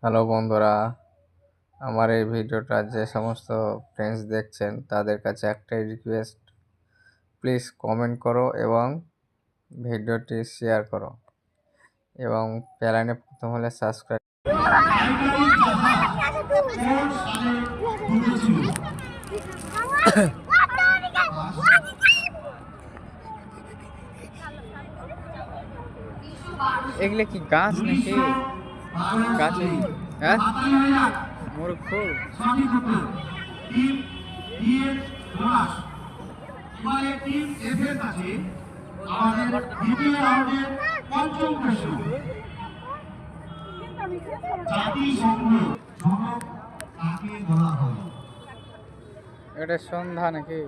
Hello বন্ধুরা, আমার এই ভিডিওটা যে সমস্ত ফ্রেন্ডস দেখছেন তাদের কাছে একটাই রিকোয়েস্ট, প্লিজ কমেন্ট করো এবং ভিডিওটি শেয়ার করো এবং চ্যানেলে প্রথম হলে সাবস্ক্রাইব। এগুলো কি গাছ নাকি? গাছে হ্যাঁ মূর্খ। এটা সন্ধ্যা নাকি?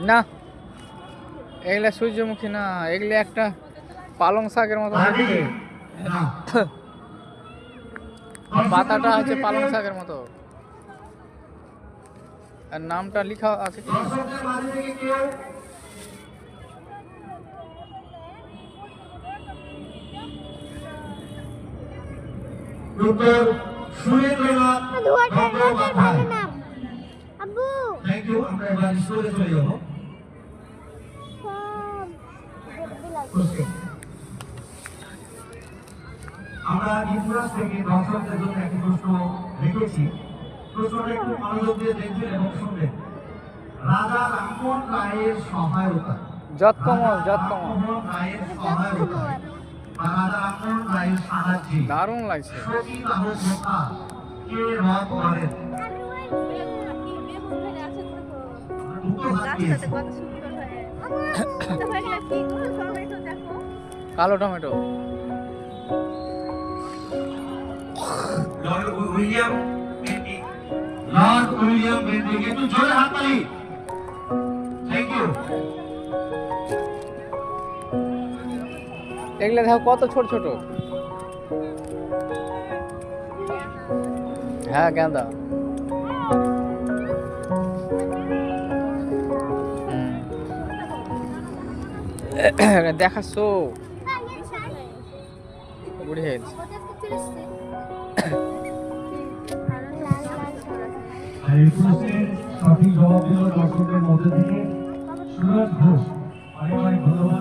না, এগুলা সূর্যমুখী না, এগুলা একটা পালং শাকের মতো দেখতে। পাতাটা হচ্ছে পালং শাকের মতো। আর নামটা লেখা আছে কি? Doctor Surendranath Gangopadhyay. Thank you. আমরা এবার স্কুলে চলে যাব। আমরা ইতিহাস থেকে দর্শকদের জন্য একটি প্রশ্ন লিখেছি। প্রশ্নটা একটু মনোযোগ দিয়ে দেখবেন এবং শুনবেন। রাজা রামমোহন রায়ের সহায়তা, যৎকমল রায়ের সহায়তায় বা রাজা রামমোহন রায়ের সাহায্যে দারুণ লাগছে। সতীদাহ প্রথা কে রদ করেন? কালো টমেটো। Lord William Bentinck. একটু জোরে হাততালি। Thank you. এগুলো দেখো কত ছোট ছোট। হ্যাঁ, গাঁদা। দেখাচ্ছো বুড়ি হয়ে গেছে। এই প্রশ্নের সঠিক জবাব দিল দর্শকদের মধ্যে থেকে সুরজ ঘোষ। অনেক অনেক ধন্যবাদ।